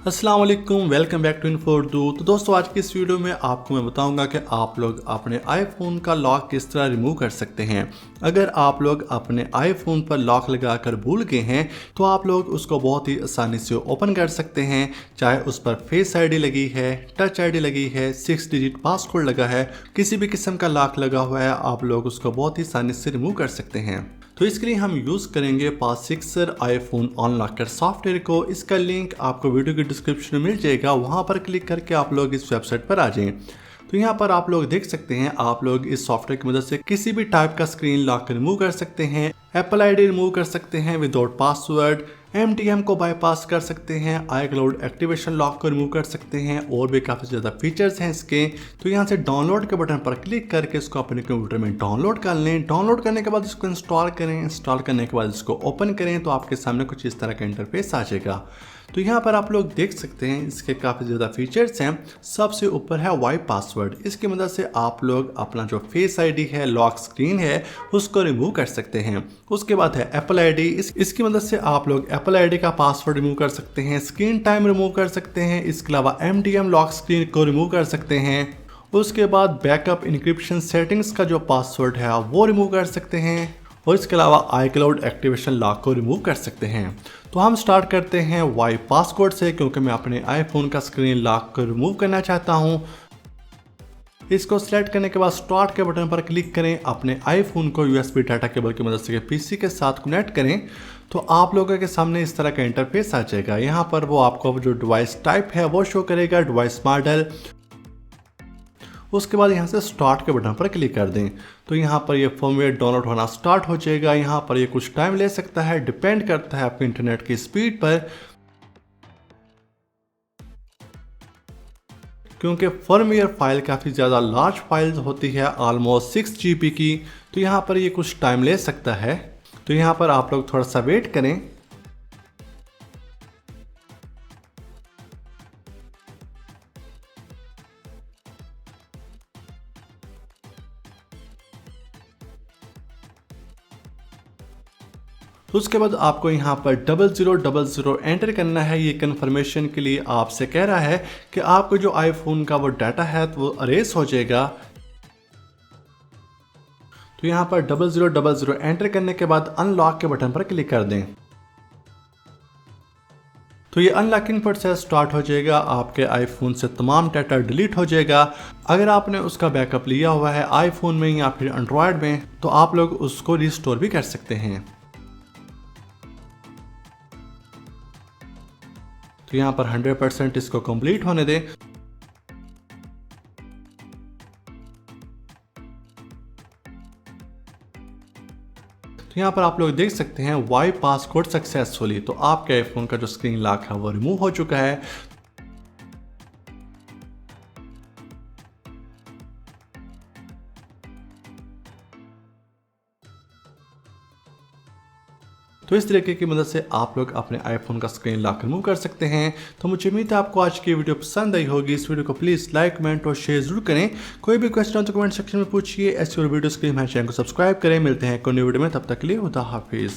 अस्सलाम वालेकुम, welcome back to info Urdu. तो दोस्तों आज की इस वीडियो में आपको मैं बताऊंगा कि आप लोग अपने आईफोन का लॉक किस तरह रिमूव कर सकते हैं। अगर आप लोग अपने आईफोन पर लॉक लगाकर भूल गए हैं तो आप लोग उसको बहुत ही आसानी से ओपन कर सकते हैं। चाहे उस पर फेस आईडी लगी है, टच आईडी लगी है, 6 डिजिट पासवर्ड लगा है, किसी भी किस्म का लॉक लगा हुआ है, आप लोग उसको बहुत ही आसानी से रिमूव कर सकते हैं। तो इसके लिए हम यूज़ करेंगे पासफिक्सर आईफोन अनलॉकर सॉफ्टवेयर को। इसका लिंक आपको वीडियो के डिस्क्रिप्शन में मिल जाएगा, वहाँ पर क्लिक करके आप लोग इस वेबसाइट पर आ जाएं। तो यहाँ पर आप लोग देख सकते हैं, आप लोग इस सॉफ्टवेयर की मदद से किसी भी टाइप का स्क्रीन लॉक रिमूव कर सकते हैं, एप्पल आईडी रिमूव कर सकते हैं विदाउट पासवर्ड, MTM को बाईपास कर सकते हैं, iCloud एक्टिवेशन लॉक को रिमूव कर सकते हैं, और भी काफ़ी ज़्यादा फीचर्स हैं इसके। तो यहाँ से डाउनलोड के बटन पर क्लिक करके इसको अपने कंप्यूटर में डाउनलोड कर लें। डाउनलोड करने के बाद इसको इंस्टॉल करें। इंस्टॉल करने के बाद इसको ओपन करें तो आपके सामने कुछ इस तरह का इंटरफेस आ जाएगा। तो यहाँ पर आप लोग देख सकते हैं इसके काफ़ी ज़्यादा फीचर्स हैं। सबसे ऊपर है वाइप पासवर्ड। इसकी मदद से आप लोग अपना जो फेस आईडी है, लॉक स्क्रीन है, उसको रिमूव कर सकते हैं। उसके बाद है एप्पल आईडी। इसकी मदद से आप लोग एप्पल आईडी का पासवर्ड रिमूव कर सकते हैं, स्क्रीन टाइम रिमूव कर सकते हैं, इसके अलावा MTM लॉक स्क्रीन को रिमूव कर सकते हैं। उसके बाद बैकअप इनक्रिप्शन सेटिंग्स का जो पासवर्ड है वो रिमूव कर सकते हैं, और इसके अलावा iCloud एक्टिवेशन लॉक को रिमूव कर सकते हैं। तो हम स्टार्ट करते हैं वाइप पासवर्ड से, क्योंकि मैं अपने आईफोन का स्क्रीन लॉक को रिमूव करना चाहता हूं। इसको सिलेक्ट करने के बाद स्टार्ट के बटन पर क्लिक करें। अपने आईफोन को USB डाटा केबल की मदद से PC के साथ कनेक्ट करें तो आप लोगों के सामने इस तरह का इंटरफेस आ जाएगा। यहाँ पर वो आपको जो डिवाइस टाइप है वो शो करेगा, डिवाइस मॉडल। उसके बाद यहाँ से स्टार्ट के बटन पर क्लिक कर दें तो यहाँ पर ये फर्मवेयर डाउनलोड होना स्टार्ट हो जाएगा। यहाँ पर ये कुछ टाइम ले सकता है, डिपेंड करता है आपके इंटरनेट की स्पीड पर, क्योंकि फर्मवेयर फाइल काफ़ी ज़्यादा लार्ज फाइल्स होती है, ऑलमोस्ट 6 GB की। तो यहाँ पर ये कुछ टाइम ले सकता है। तो यहाँ पर आप लोग थोड़ा सा वेट करें। तो उसके बाद आपको यहाँ पर 0000 एंटर करना है। ये कंफर्मेशन के लिए आपसे कह रहा है कि आपको जो आईफोन का वो डाटा है तो वो अरेज हो जाएगा। तो यहाँ पर 0000 एंटर करने के बाद अनलॉक के बटन पर क्लिक कर दें तो ये अनलॉकिंग प्रोसेस स्टार्ट हो जाएगा। आपके आईफोन से तमाम डाटा डिलीट हो जाएगा। अगर आपने उसका बैकअप लिया हुआ है आईफोन में या फिर एंड्रॉयड में तो आप लोग उसको रिस्टोर भी कर सकते हैं। तो यहाँ पर 100% इसको कंप्लीट होने दें। तो यहाँ पर आप लोग देख सकते हैं वाइप पासवर्ड सक्सेसफुली। तो आपके आईफोन का जो स्क्रीन लॉक है वो रिमूव हो चुका है। तो इस तरीके की मदद से आप लोग अपने आईफोन का स्क्रीन लॉक रिमूव कर सकते हैं। तो मुझे उम्मीद है आपको आज की वीडियो पसंद आई होगी। इस वीडियो को प्लीज़ लाइक, कमेंट और शेयर जरूर करें। कोई भी क्वेश्चन हो तो कमेंट सेक्शन में पूछिए। ऐसी और वीडियोस के लिए हमारे चैनल को सब्सक्राइब करें। मिलते हैं एक और नई वीडियो में, तब तक के लिए खुदा हाफिज़।